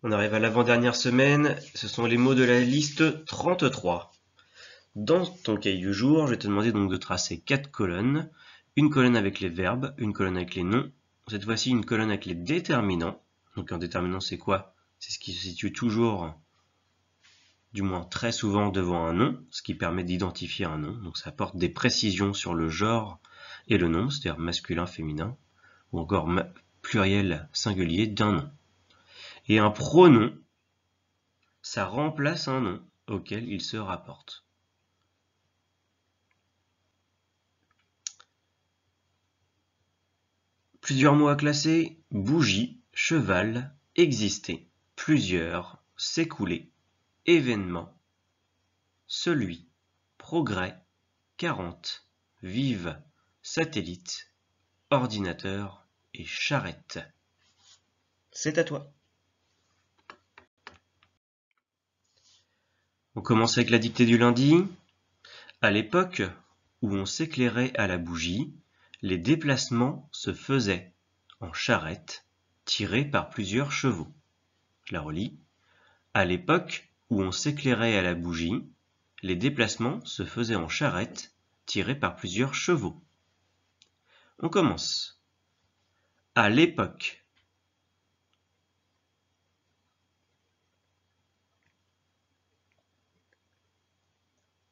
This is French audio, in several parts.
On arrive à l'avant-dernière semaine, ce sont les mots de la liste 33. Dans ton cahier du jour, je vais te demander donc de tracer 4 colonnes. Une colonne avec les verbes, une colonne avec les noms, cette fois-ci une colonne avec les déterminants. Donc un déterminant c'est quoi? C'est ce qui se situe toujours, du moins très souvent, devant un nom, ce qui permet d'identifier un nom. Donc ça apporte des précisions sur le genre et le nom, c'est-à-dire masculin, féminin, ou encore pluriel singulier d'un nom. Et un pronom, ça remplace un nom auquel il se rapporte. Plusieurs mots à classer: bougie, cheval, exister, plusieurs, s'écouler, événement, celui, progrès, 40, vive, satellite, ordinateur et charrette. C'est à toi. On commence avec la dictée du lundi. À l'époque où on s'éclairait à la bougie, les déplacements se faisaient en charrette, tirée par plusieurs chevaux. Je la relis. À l'époque où on s'éclairait à la bougie, les déplacements se faisaient en charrette, tirée par plusieurs chevaux. On commence. À l'époque.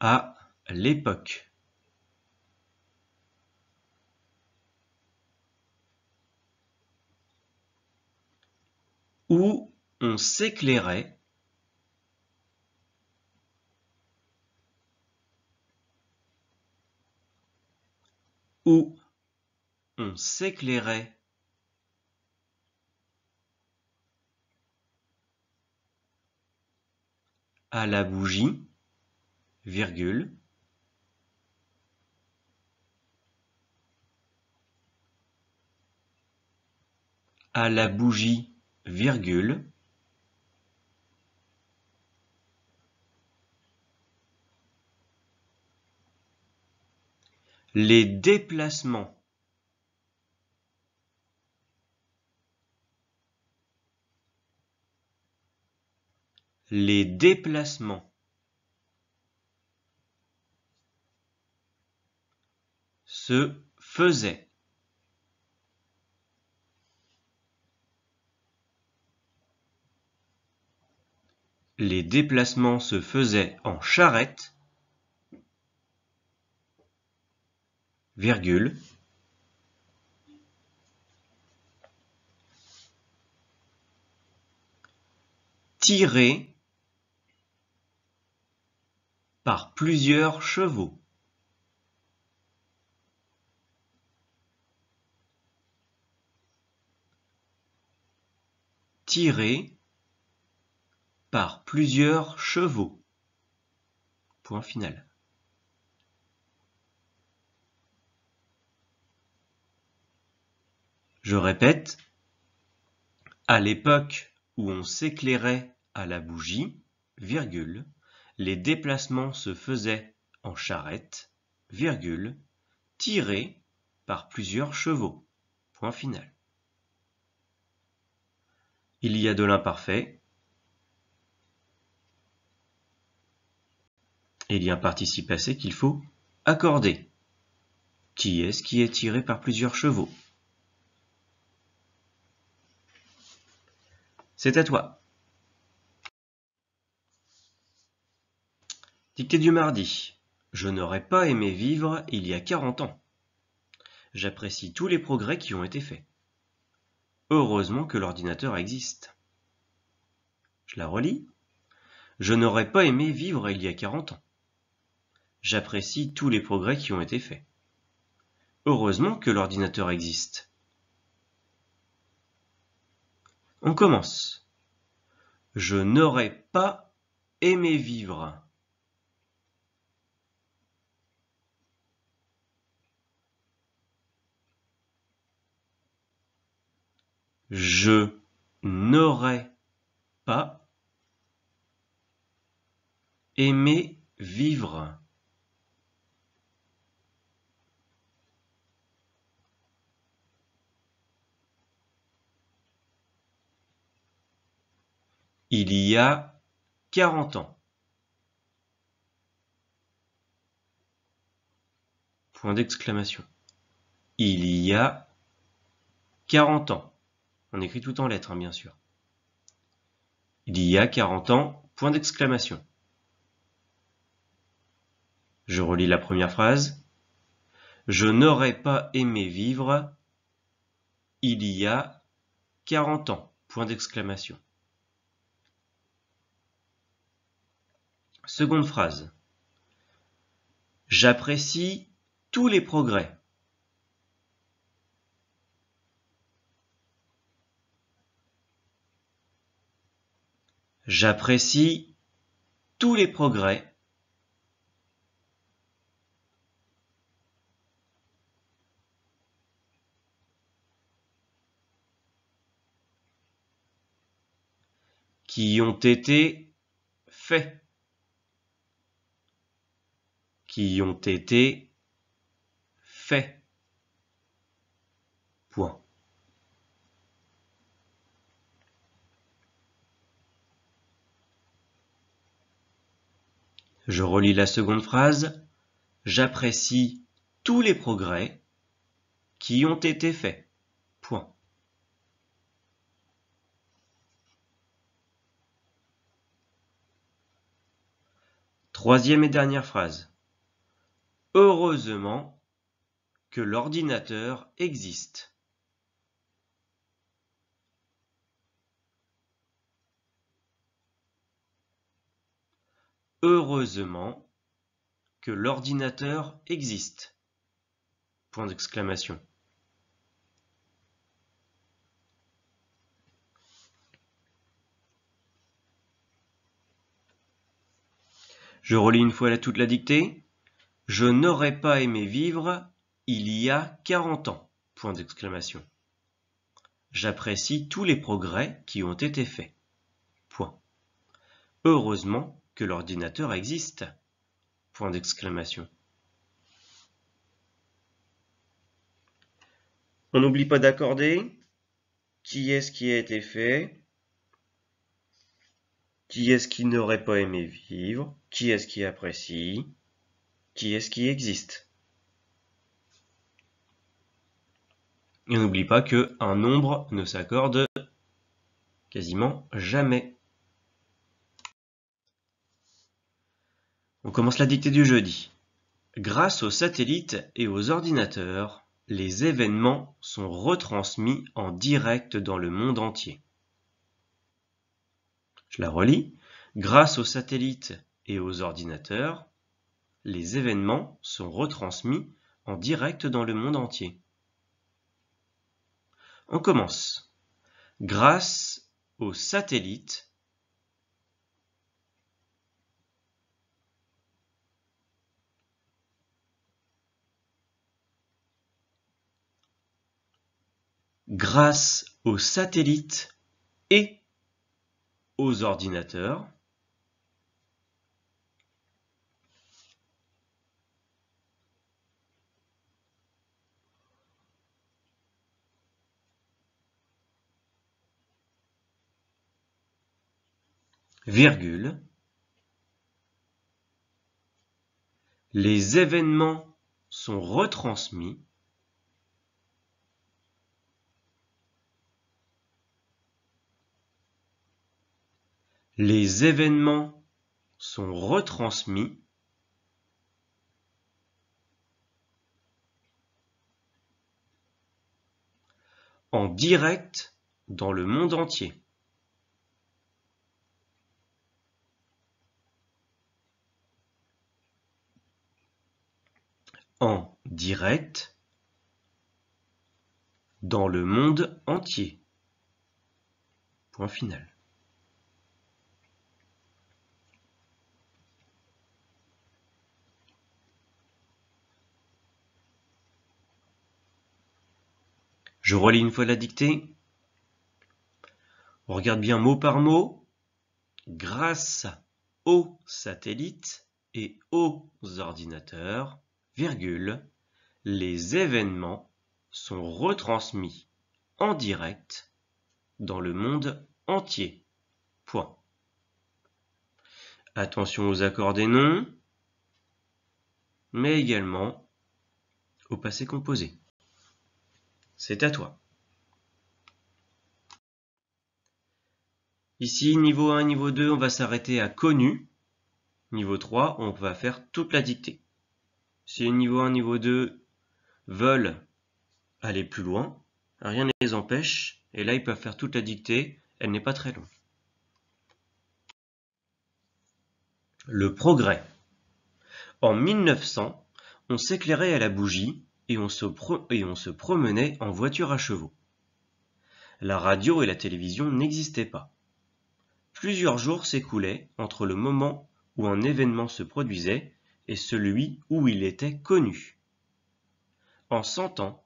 À l'époque. Où on s'éclairait où on s'éclairait à la bougie, virgule, à la bougie, virgule, les déplacements se faisaient. Les déplacements se faisaient en charrette, virgule, tirés par plusieurs chevaux. Tirés par plusieurs chevaux. Point final. Je répète, à l'époque où on s'éclairait à la bougie, virgule, les déplacements se faisaient en charrette, virgule, tirés par plusieurs chevaux. Point final. Il y a de l'imparfait. Et il y a un participe passé qu'il faut accorder. Qui est-ce qui est tiré par plusieurs chevaux? C'est à toi. Dictée du mardi. Je n'aurais pas aimé vivre il y a 40 ans. J'apprécie tous les progrès qui ont été faits. Heureusement que l'ordinateur existe. Je la relis. Je n'aurais pas aimé vivre il y a 40 ans. J'apprécie tous les progrès qui ont été faits. Heureusement que l'ordinateur existe. On commence. Je n'aurais pas aimé vivre. Je n'aurais pas aimé vivre. il y a 40 ans. Point d'exclamation. Il y a 40 ans. On écrit tout en lettres, hein, bien sûr. Il y a 40 ans, point d'exclamation. Je relis la première phrase. Je n'aurais pas aimé vivre il y a 40 ans, point d'exclamation. Seconde phrase. J'apprécie tous les progrès. J'apprécie tous les progrès qui ont été faits. Qui ont été faits. Point. Je relis la seconde phrase. J'apprécie tous les progrès qui ont été faits. Point. Troisième et dernière phrase. Heureusement que l'ordinateur existe. Heureusement que l'ordinateur existe. Point d'exclamation. Je relis une fois toute la dictée. Je n'aurais pas aimé vivre il y a 40 ans. Point d'exclamation. J'apprécie tous les progrès qui ont été faits. Point. Heureusement que l'ordinateur existe. Point d'exclamation. On n'oublie pas d'accorder. Qui est-ce qui a été fait? Qui est-ce qui n'aurait pas aimé vivre? Qui est-ce qui apprécie? Qui est-ce qui existe? Et on n'oublie pas qu'un nombre ne s'accorde quasiment jamais. On commence la dictée du jeudi. Grâce aux satellites et aux ordinateurs, les événements sont retransmis en direct dans le monde entier. Je la relis. Grâce aux satellites et aux ordinateurs, les événements sont retransmis en direct dans le monde entier. On commence. Grâce aux satellites grâce aux satellites et aux ordinateurs, virgule, les événements sont retransmis les événements sont retransmis en direct dans le monde entier. En direct dans le monde entier. Point final. Je relis une fois la dictée. On regarde bien mot par mot. Grâce aux satellites et aux ordinateurs, virgule, les événements sont retransmis en direct dans le monde entier. Point. Attention aux accords des noms, mais également au passé composé. C'est à toi. Ici, niveau 1 et niveau 2, on va s'arrêter à connu. Niveau 3, on va faire toute la dictée. Si les niveau 1 et niveau 2 veulent aller plus loin, rien ne les empêche, et là ils peuvent faire toute la dictée, elle n'est pas très longue. Le progrès. En 1900, on s'éclairait à la bougie et on se promenait en voiture à chevaux. La radio et la télévision n'existaient pas. Plusieurs jours s'écoulaient entre le moment où un événement se produisait et celui où il était connu. En 100 ans,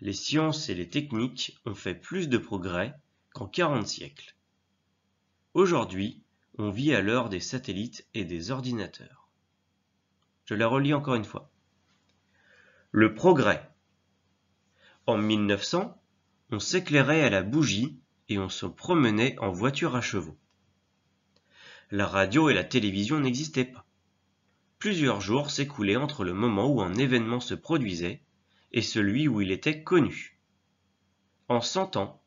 les sciences et les techniques ont fait plus de progrès qu'en 40 siècles. Aujourd'hui, on vit à l'heure des satellites et des ordinateurs. Je la relis encore une fois. Le progrès. En 1900, on s'éclairait à la bougie et on se promenait en voiture à chevaux. La radio et la télévision n'existaient pas. Plusieurs jours s'écoulaient entre le moment où un événement se produisait et celui où il était connu. En 100 ans,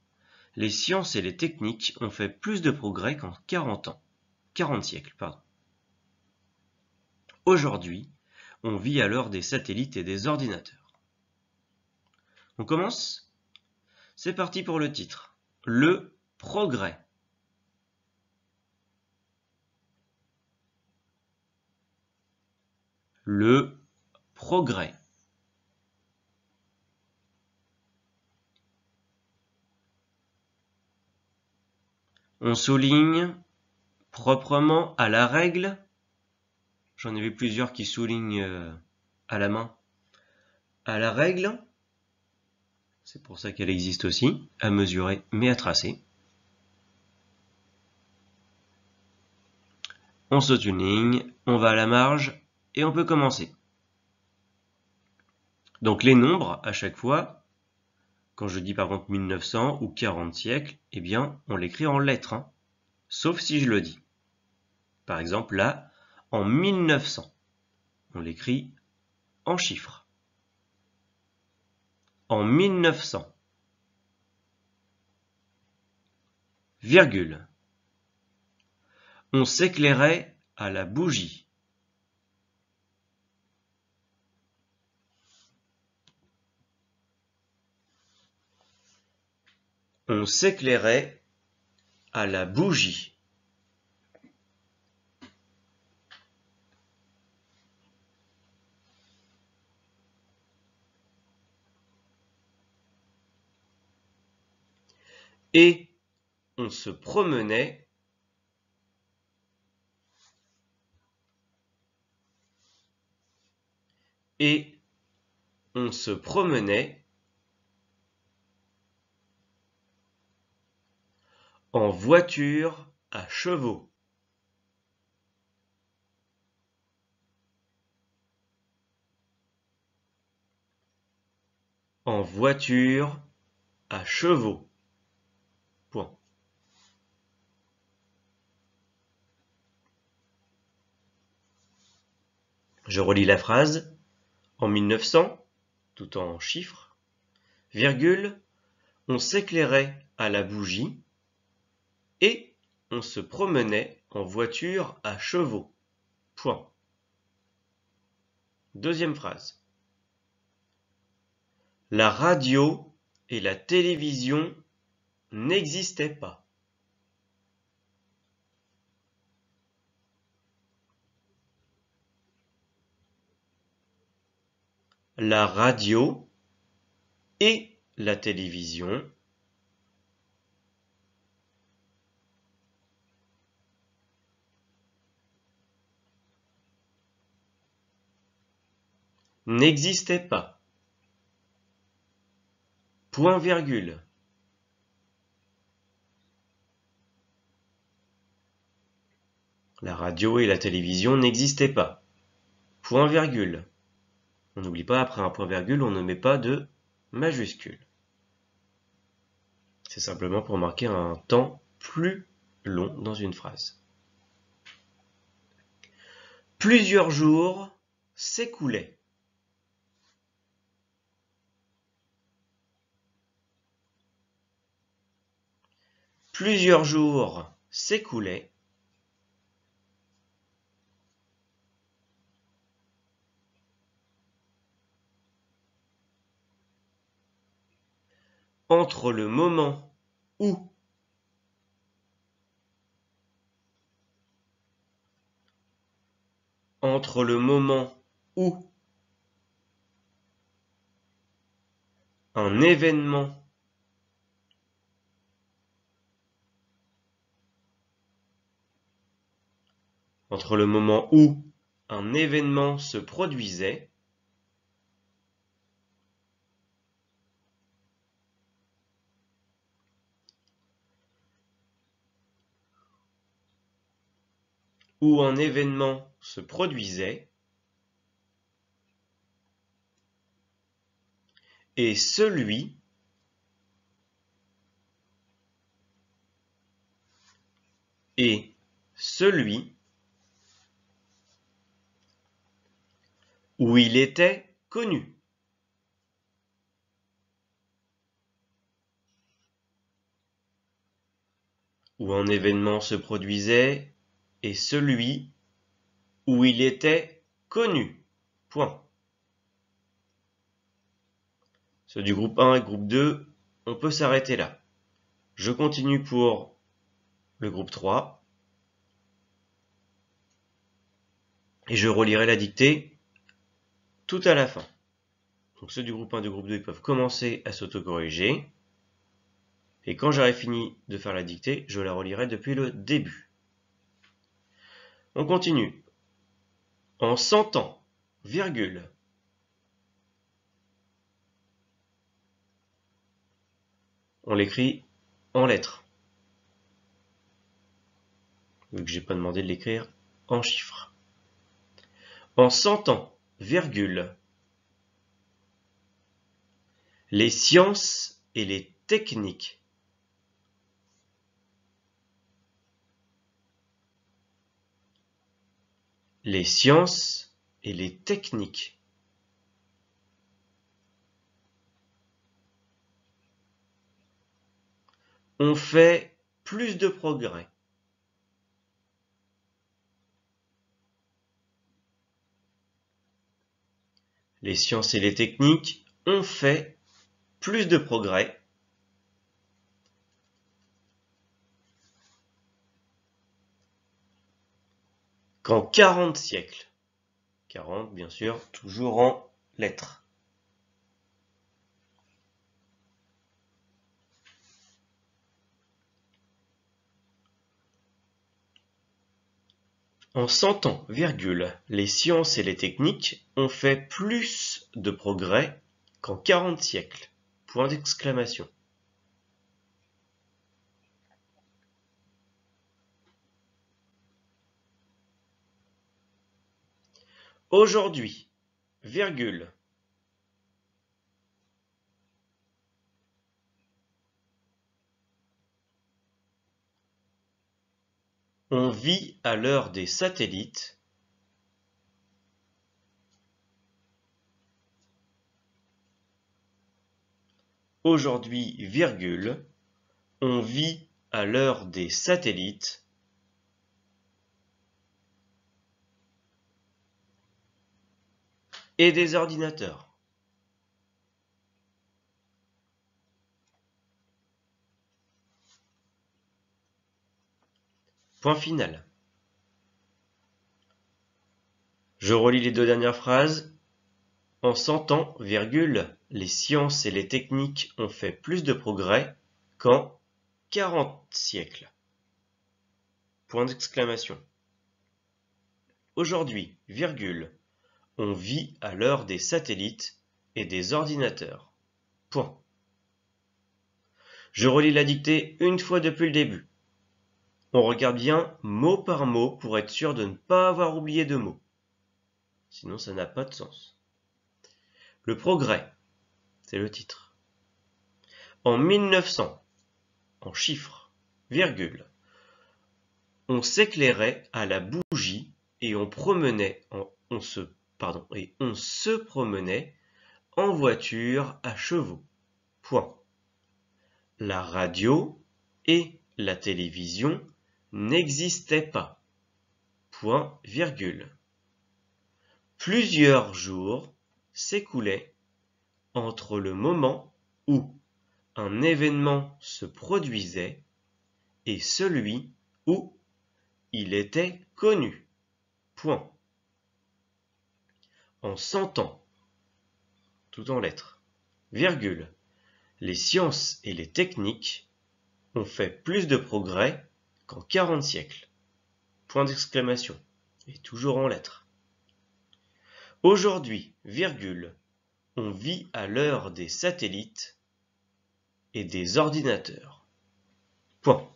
les sciences et les techniques ont fait plus de progrès qu'en 40 siècles. Aujourd'hui, on vit à l'heure des satellites et des ordinateurs. On commence ? C'est parti pour le titre. Le progrès. Le progrès. On souligne proprement à la règle. J'en ai vu plusieurs qui soulignent à la main. À la règle, c'est pour ça qu'elle existe aussi, à mesurer mais à tracer. On saute une ligne, on va à la marge et on peut commencer. Donc les nombres, à chaque fois, quand je dis par contre 1900 ou 40 siècles, eh bien on l'écrit en lettres, hein, sauf si je le dis. Par exemple là, en 1900, on l'écrit en chiffres. En 1900, virgule. On s'éclairait à la bougie. On s'éclairait à la bougie. Et on se promenait en voiture à chevaux. En voiture à chevaux. Point. Je relis la phrase. En 1900, tout en chiffres, virgule, on s'éclairait à la bougie et on se promenait en voiture à chevaux. Point. Deuxième phrase. La radio et la télévision n'existaient pas. La radio et la télévision n'existaient pas. Point virgule. La radio et la télévision n'existaient pas. Point virgule. On n'oublie pas, après un point virgule, on ne met pas de majuscule. C'est simplement pour marquer un temps plus long dans une phrase. Plusieurs jours s'écoulaient. Plusieurs jours s'écoulaient. Entre le moment où entre le moment où un événement entre le moment où un événement se produisait où un événement se produisait et celui où il était connu. Où un événement se produisait et celui où il était connu. Point. Ceux du groupe 1 et groupe 2, on peut s'arrêter là. Je continue pour le groupe 3 et je relirai la dictée tout à la fin. Donc ceux du groupe 1 et du groupe 2 ils peuvent commencer à s'autocorriger. Et quand j'aurai fini de faire la dictée, je la relirai depuis le début. On continue. En 100 ans, virgule. On l'écrit en lettres. Vu que j'ai pas demandé de l'écrire en chiffres. En 100 ans, virgule. Les sciences et les techniques. Les sciences et les techniques. Ont fait plus de progrès. Les sciences et les techniques ont fait plus de progrès qu'en 40 siècles. 40, bien sûr, toujours en lettres. En 100 ans, virgule, les sciences et les techniques ont fait plus de progrès qu'en 40 siècles. Point d'exclamation. Aujourd'hui, virgule. On vit à l'heure des satellites. Aujourd'hui, virgule. On vit à l'heure des satellites. Et des ordinateurs. Point final. Je relis les deux dernières phrases. En 100 ans, virgule, les sciences et les techniques ont fait plus de progrès qu'en 40 siècles. Point d'exclamation. Aujourd'hui, virgule, on vit à l'heure des satellites et des ordinateurs. Point. Je relis la dictée une fois depuis le début. On regarde bien mot par mot pour être sûr de ne pas avoir oublié de mots. Sinon, ça n'a pas de sens. Le progrès, c'est le titre. En 1900, en chiffres, virgule, on s'éclairait à la bougie et on se promenait en voiture à chevaux. Point. La radio et la télévision n'existaient pas. Point, virgule. Plusieurs jours s'écoulaient entre le moment où un événement se produisait et celui où il était connu. Point. En 100 ans, tout en lettres, virgule, les sciences et les techniques ont fait plus de progrès qu'en 40 siècles. Point d'exclamation, et toujours en lettres. Aujourd'hui, virgule, on vit à l'heure des satellites et des ordinateurs. Point.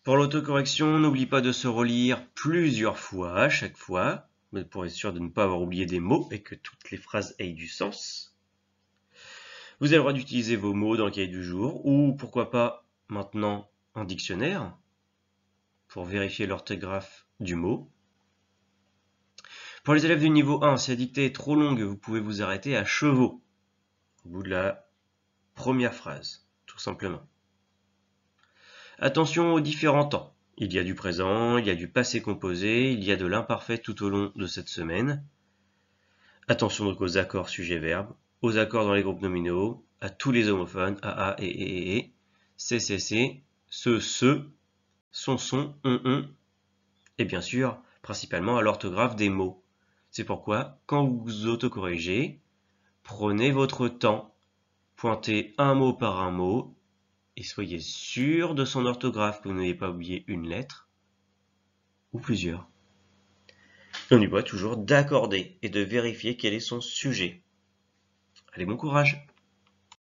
Pour l'autocorrection, n'oublie pas de se relire plusieurs fois à chaque fois, pour être sûr de ne pas avoir oublié des mots et que toutes les phrases aient du sens. Vous avez le droit d'utiliser vos mots dans le cahier du jour, ou pourquoi pas maintenant un dictionnaire, pour vérifier l'orthographe du mot. Pour les élèves du niveau 1, si la dictée est trop longue, vous pouvez vous arrêter à chevaux, au bout de la première phrase, tout simplement. Attention aux différents temps. Il y a du présent, il y a du passé composé, il y a de l'imparfait tout au long de cette semaine. Attention donc aux accords sujet-verbe, aux accords dans les groupes nominaux, à tous les homophones, a, et, c, ce, son, on, et bien sûr, principalement à l'orthographe des mots. C'est pourquoi, quand vous autocorrigez, prenez votre temps, pointez un mot par un mot, et soyez sûr de son orthographe, que vous n'ayez pas oublié une lettre, ou plusieurs. Et n'oublie pas toujours d'accorder et de vérifier quel est son sujet. Allez, bon courage!